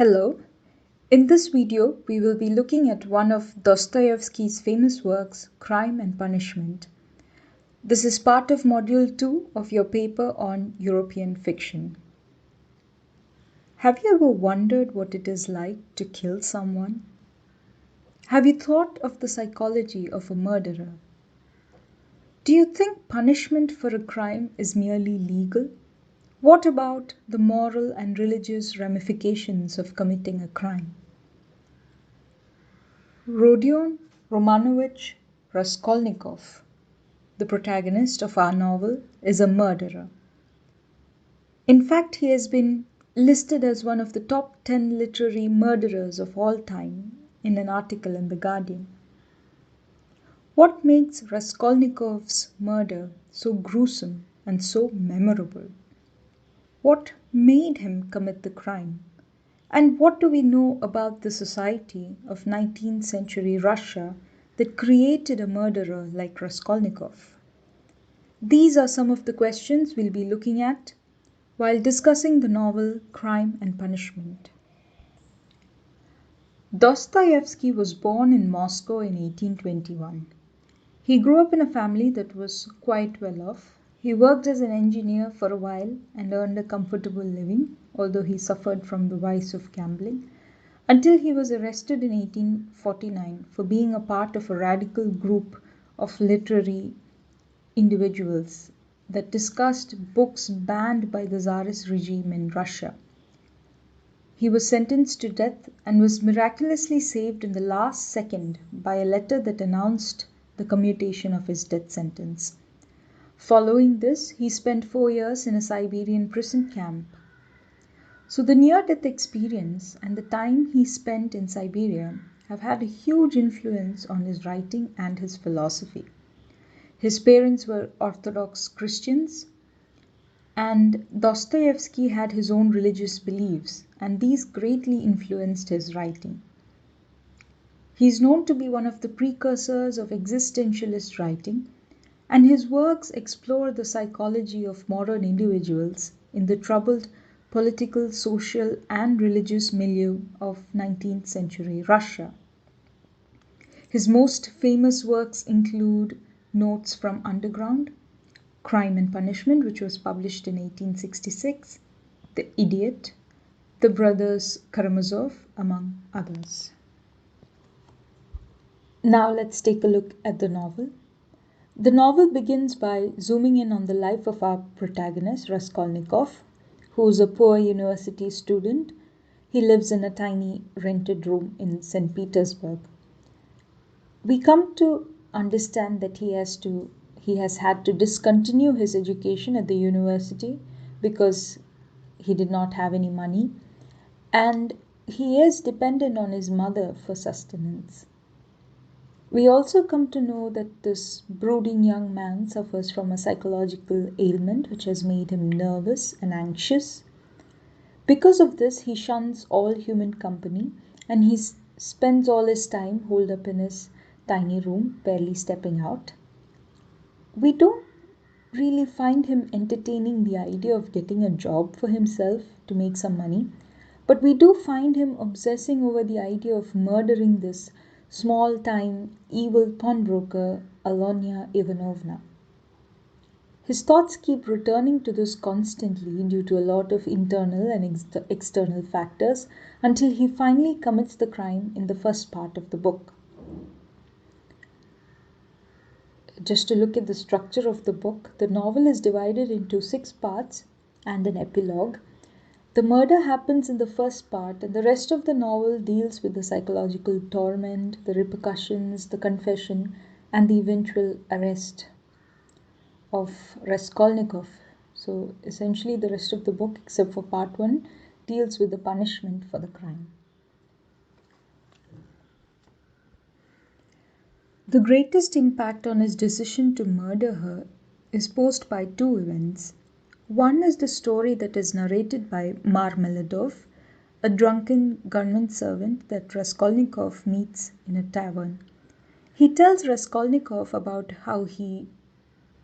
Hello. In this video, we will be looking at one of Dostoevsky's famous works, Crime and Punishment. This is part of Module 2 of your paper on European fiction. Have you ever wondered what it is like to kill someone? Have you thought of the psychology of a murderer? Do you think punishment for a crime is merely legal? What about the moral and religious ramifications of committing a crime? Rodion Romanovich Raskolnikov, the protagonist of our novel, is a murderer. In fact, he has been listed as one of the top 10 literary murderers of all time in an article in The Guardian. What makes Raskolnikov's murder so gruesome and so memorable? What made him commit the crime? And what do we know about the society of 19th century Russia that created a murderer like Raskolnikov? These are some of the questions we'll be looking at while discussing the novel Crime and Punishment. Dostoevsky was born in Moscow in 1821. He grew up in a family that was quite well off. He worked as an engineer for a while and earned a comfortable living, although he suffered from the vice of gambling, until he was arrested in 1849 for being a part of a radical group of literary individuals that discussed books banned by the Tsarist regime in Russia. He was sentenced to death and was miraculously saved in the last second by a letter that announced the commutation of his death sentence. Following this, he spent 4 years in a Siberian prison camp. So the near-death experience and the time he spent in Siberia have had a huge influence on his writing and his philosophy. His parents were Orthodox Christians, and Dostoevsky had his own religious beliefs, and these greatly influenced his writing. He is known to be one of the precursors of existentialist writing, and his works explore the psychology of modern individuals in the troubled political, social, and religious milieu of 19th century Russia. His most famous works include Notes from Underground, Crime and Punishment, which was published in 1866, The Idiot, The Brothers Karamazov, among others. Now let's take a look at the novel. The novel begins by zooming in on the life of our protagonist, Raskolnikov, who is a poor university student. He lives in a tiny rented room in St. Petersburg. We come to understand that he has had to discontinue his education at the university because he did not have any money, and he is dependent on his mother for sustenance. We also come to know that this brooding young man suffers from a psychological ailment which has made him nervous and anxious. Because of this, he shuns all human company and he spends all his time holed up in his tiny room, barely stepping out. We don't really find him entertaining the idea of getting a job for himself to make some money, but we do find him obsessing over the idea of murdering this small-time evil pawnbroker Alonia Ivanovna. His thoughts keep returning to this constantly due to a lot of internal and external factors until he finally commits the crime in the first part of the book. Just to look at the structure of the book, the novel is divided into 6 parts and an epilogue. The murder happens in the first part, and the rest of the novel deals with the psychological torment, the repercussions, the confession, and the eventual arrest of Raskolnikov. So essentially the rest of the book, except for part 1, deals with the punishment for the crime. The greatest impact on his decision to murder her is posed by 2 events. One is the story that is narrated by Marmeladov, a drunken government servant that Raskolnikov meets in a tavern. He tells Raskolnikov about how he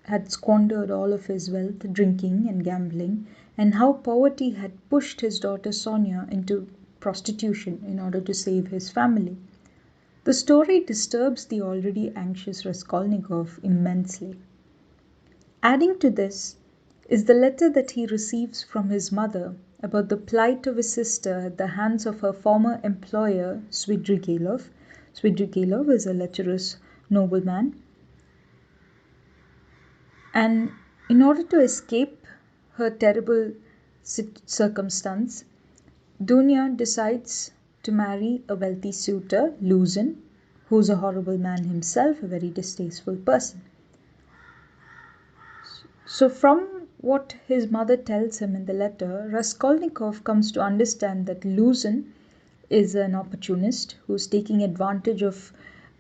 had squandered all of his wealth drinking and gambling, and how poverty had pushed his daughter Sonia into prostitution in order to save his family. The story disturbs the already anxious Raskolnikov immensely. Adding to this is the letter that he receives from his mother about the plight of his sister at the hands of her former employer, Svidrigailov. Svidrigailov is a lecherous nobleman. And in order to escape her terrible circumstance, Dunya decides to marry a wealthy suitor, Luzin, who's a horrible man himself, a very distasteful person. So, from what his mother tells him in the letter, Raskolnikov comes to understand that Luzin is an opportunist who's taking advantage of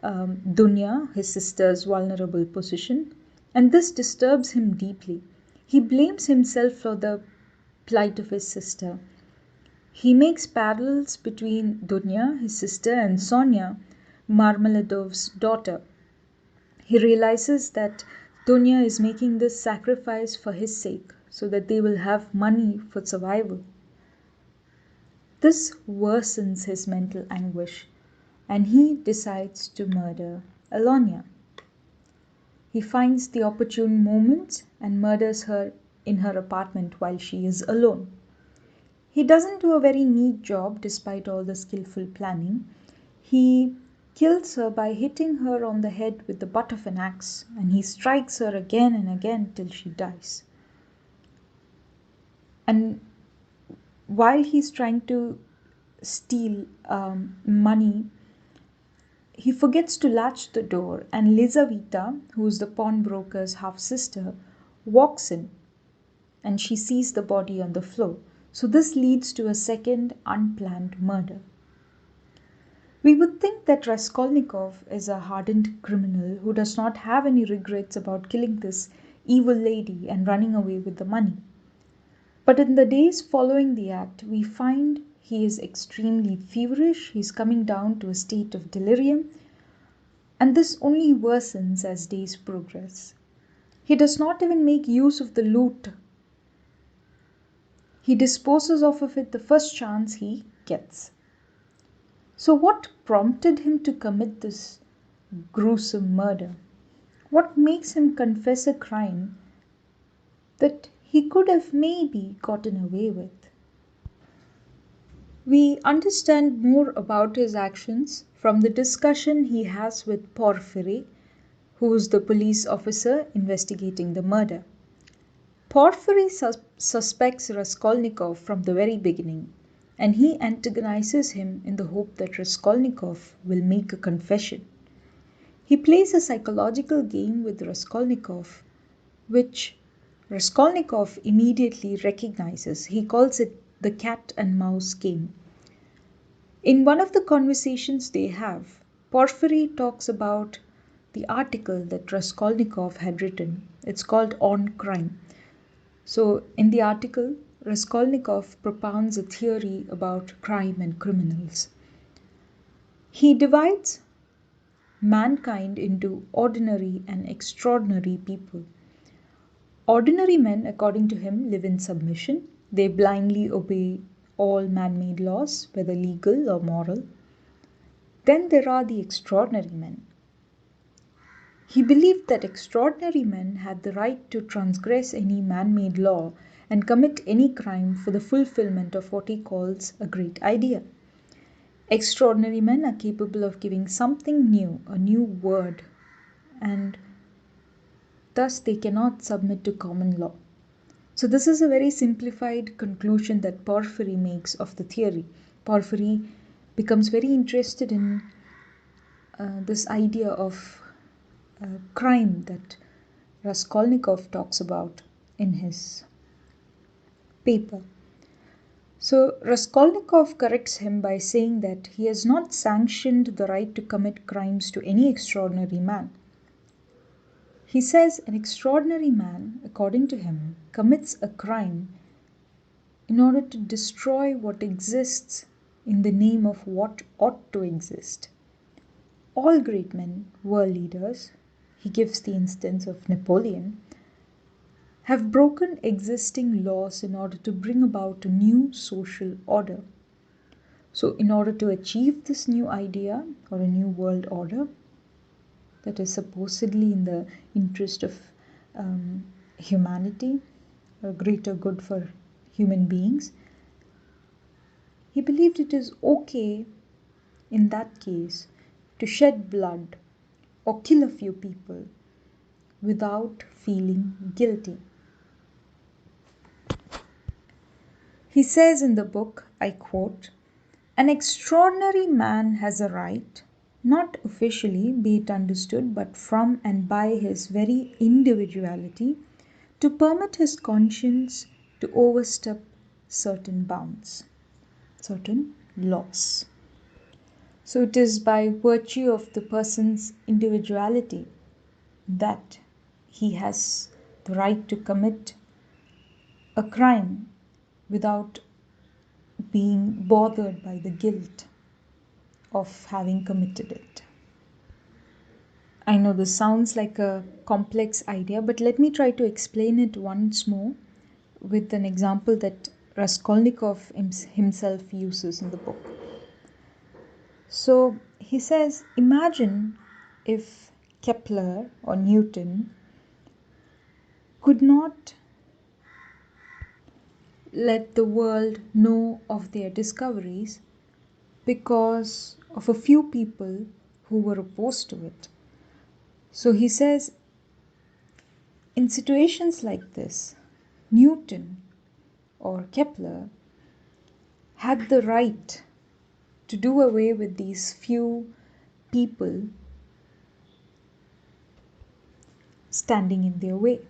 Dunya, his sister's vulnerable position, and this disturbs him deeply. He blames himself for the plight of his sister. He makes parallels between Dunya, his sister, and Sonya, Marmeladov's daughter. He realizes that Dunya is making this sacrifice for his sake so that they will have money for survival. This worsens his mental anguish and he decides to murder Alonia. He finds the opportune moment and murders her in her apartment while she is alone. He doesn't do a very neat job despite all the skillful planning. He kills her by hitting her on the head with the butt of an axe, and he strikes her again and again till she dies. And while he's trying to steal money, he forgets to latch the door, and Lizaveta, who is the pawnbroker's half sister, walks in and she sees the body on the floor. So, this leads to a second unplanned murder. We would think that Raskolnikov is a hardened criminal who does not have any regrets about killing this evil lady and running away with the money. But in the days following the act, we find he is extremely feverish, he's coming down to a state of delirium, and this only worsens as days progress. He does not even make use of the loot. He disposes of it the first chance he gets. So, what prompted him to commit this gruesome murder? What makes him confess a crime that he could have maybe gotten away with? We understand more about his actions from the discussion he has with Porfiry, who is the police officer investigating the murder. Porfiry suspects Raskolnikov from the very beginning, and he antagonizes him in the hope that Raskolnikov will make a confession. He plays a psychological game with Raskolnikov, which Raskolnikov immediately recognizes. He calls it the cat and mouse game. In one of the conversations they have, Porfiry talks about the article that Raskolnikov had written. It's called On Crime. So, in the article, Raskolnikov propounds a theory about crime and criminals. He divides mankind into ordinary and extraordinary people. Ordinary men, according to him, live in submission. They blindly obey all man-made laws, whether legal or moral. Then there are the extraordinary men. He believed that extraordinary men had the right to transgress any man-made law and commit any crime for the fulfillment of what he calls a great idea. Extraordinary men are capable of giving something new, a new word, and thus they cannot submit to common law. So this is a very simplified conclusion that Porfiry makes of the theory. Porfiry becomes very interested in this idea of crime that Raskolnikov talks about in his paper. So Raskolnikov corrects him by saying that he has not sanctioned the right to commit crimes to any extraordinary man. He says an extraordinary man, according to him, commits a crime in order to destroy what exists in the name of what ought to exist. All great men were leaders. He gives the instance of Napoleon, have broken existing laws in order to bring about a new social order. So, in order to achieve this new idea or a new world order that is supposedly in the interest of humanity, a greater good for human beings, he believed it is okay in that case to shed blood or kill a few people without feeling guilty. He says in the book, I quote, "An extraordinary man has a right, not officially be it understood, but from and by his very individuality, to permit his conscience to overstep certain bounds, certain laws." So it is by virtue of the person's individuality that he has the right to commit a crime without being bothered by the guilt of having committed it. I know this sounds like a complex idea, but let me try to explain it once more with an example that Raskolnikov himself uses in the book. So he says, imagine if Kepler or Newton could not let the world know of their discoveries because of a few people who were opposed to it. So he says, in situations like this, Newton or Kepler had the right to do away with these few people standing in their way.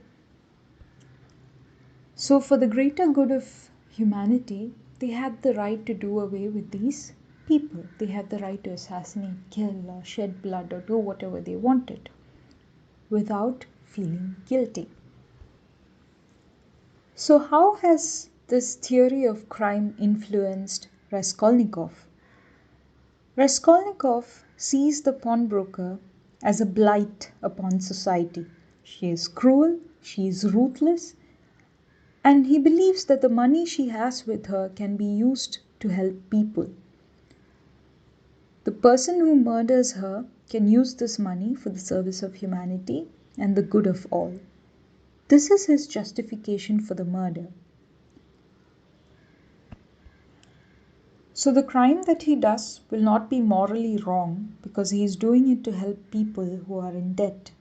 So, for the greater good of humanity, they had the right to do away with these people. They had the right to assassinate, kill, or shed blood, or do whatever they wanted without feeling guilty. So, how has this theory of crime influenced Raskolnikov? Raskolnikov sees the pawnbroker as a blight upon society. She is cruel, she is ruthless, and he believes that the money she has with her can be used to help people. The person who murders her can use this money for the service of humanity and the good of all. This is his justification for the murder. So the crime that he does will not be morally wrong because he is doing it to help people who are in debt.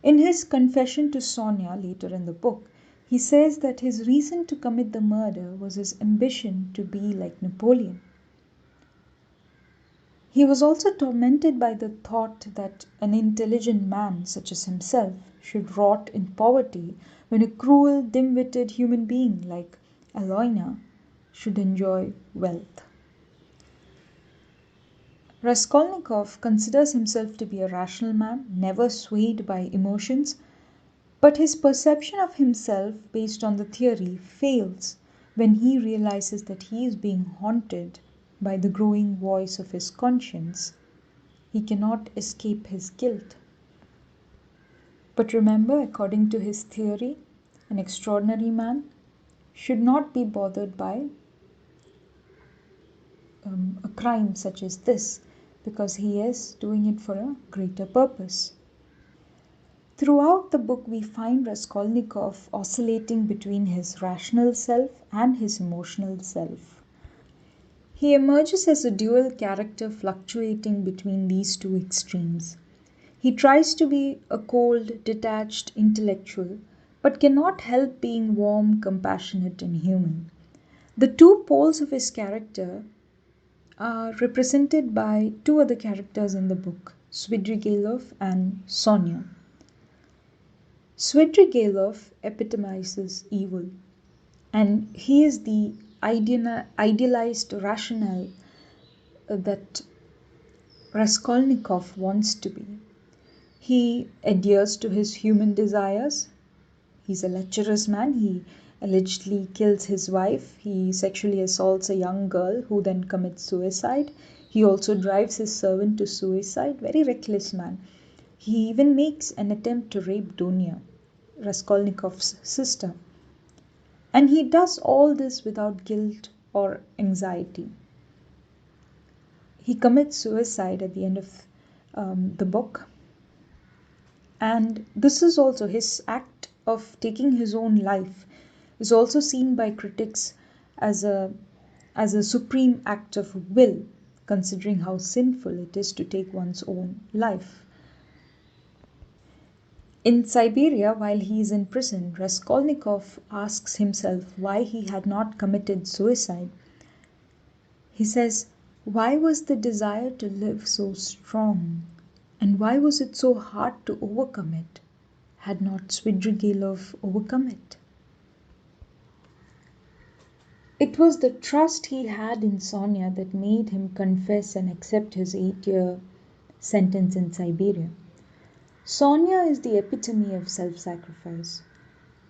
In his confession to Sonia later in the book, he says that his reason to commit the murder was his ambition to be like Napoleon. He was also tormented by the thought that an intelligent man such as himself should rot in poverty when a cruel, dim-witted human being like Aahana should enjoy wealth. Raskolnikov considers himself to be a rational man, never swayed by emotions, but his perception of himself based on the theory fails when he realizes that he is being haunted by the growing voice of his conscience. He cannot escape his guilt. But remember, according to his theory, an extraordinary man should not be bothered by a crime such as this because he is doing it for a greater purpose. Throughout the book, we find Raskolnikov oscillating between his rational self and his emotional self. He emerges as a dual character fluctuating between these two extremes. He tries to be a cold, detached intellectual, but cannot help being warm, compassionate, and human. The two poles of his character are represented by two other characters in the book, Svidrigailov and Sonia. Svidrigailov epitomizes evil, and he is the idealized rationale that Raskolnikov wants to be. He adheres to his human desires. He's a lecherous man. He allegedly kills his wife. He sexually assaults a young girl who then commits suicide. He also drives his servant to suicide. Very reckless man. He even makes an attempt to rape Dunya, Raskolnikov's sister. And he does all this without guilt or anxiety. he commits suicide at the end of the book. And this is also his act of taking his own life is also seen by critics as a supreme act of will, considering how sinful it is to take one's own life. In Siberia, while he is in prison, Raskolnikov asks himself why he had not committed suicide. He says, why was the desire to live so strong? And why was it so hard to overcome it? Had not Svidrigailov overcome it? It was the trust he had in Sonia that made him confess and accept his 8-year sentence in Siberia. Sonia is the epitome of self-sacrifice.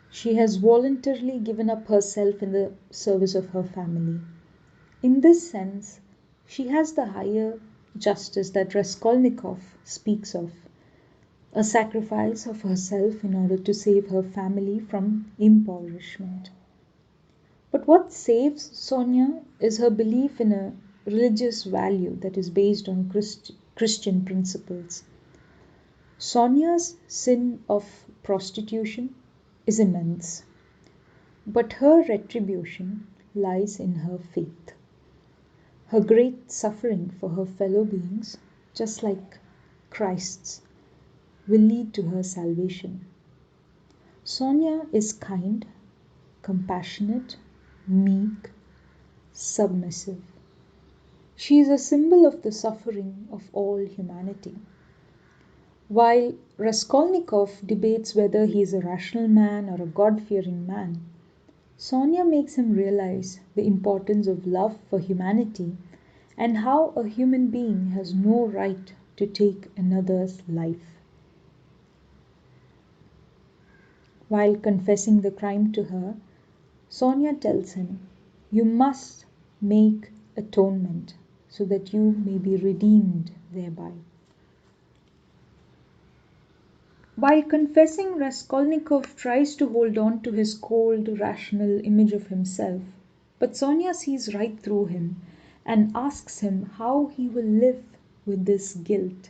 She has voluntarily given up herself in the service of her family. In this sense, she has the higher justice that Raskolnikov speaks of, a sacrifice of herself in order to save her family from impoverishment. But what saves Sonia is her belief in a religious value that is based on Christian principles. Sonia's sin of prostitution is immense, but her retribution lies in her faith. Her great suffering for her fellow beings, just like Christ's, will lead to her salvation. Sonia is kind, compassionate, meek, submissive. She is a symbol of the suffering of all humanity. While Raskolnikov debates whether he is a rational man or a God-fearing man, Sonia makes him realize the importance of love for humanity and how a human being has no right to take another's life. While confessing the crime to her, Sonia tells him, "You must make atonement so that you may be redeemed thereby." While confessing, Raskolnikov tries to hold on to his cold, rational image of himself, but Sonia sees right through him and asks him how he will live with this guilt.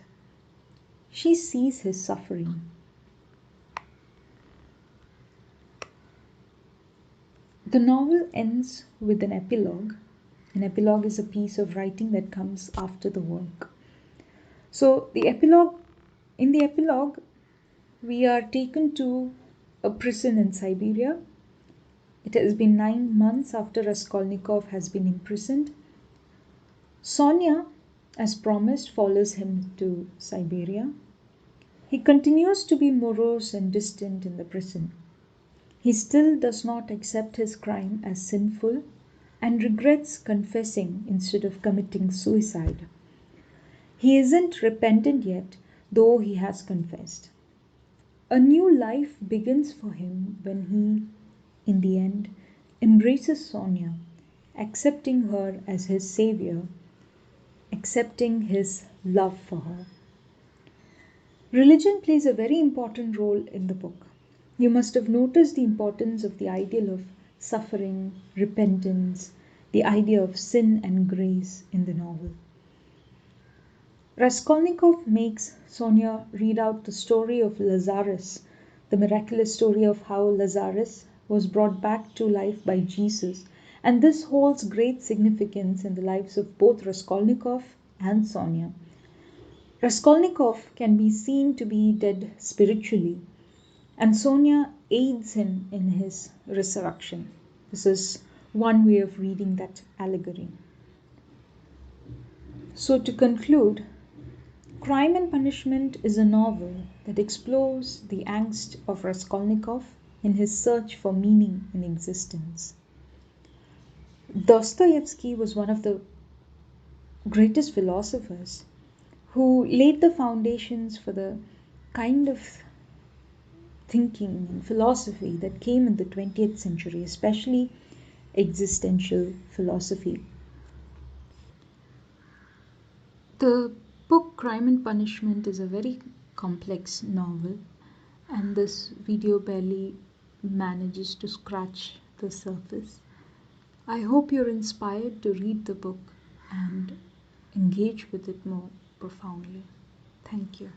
She sees his suffering. The novel ends with an epilogue. An epilogue is a piece of writing that comes after the work. So in the epilogue, we are taken to a prison in Siberia. It has been 9 months after Raskolnikov has been imprisoned. Sonia, as promised, follows him to Siberia. He continues to be morose and distant in the prison. He still does not accept his crime as sinful and regrets confessing instead of committing suicide. He isn't repentant yet, though he has confessed. A new life begins for him when he, in the end, embraces Sonia, accepting her as his savior, accepting his love for her. Religion plays a very important role in the book. You must have noticed the importance of the ideal of suffering, repentance, the idea of sin and grace in the novel. Raskolnikov makes Sonia read out the story of Lazarus, the miraculous story of how Lazarus was brought back to life by Jesus, and this holds great significance in the lives of both Raskolnikov and Sonia. Raskolnikov can be seen to be dead spiritually, and Sonia aids him in his resurrection. This is one way of reading that allegory. So, to conclude, Crime and Punishment is a novel that explores the angst of Raskolnikov in his search for meaning in existence. Dostoevsky was one of the greatest philosophers who laid the foundations for the kind of thinking and philosophy that came in the 20th century, especially existential philosophy. The book Crime and Punishment is a very complex novel, and this video barely manages to scratch the surface. I hope you're inspired to read the book and engage with it more profoundly. Thank you.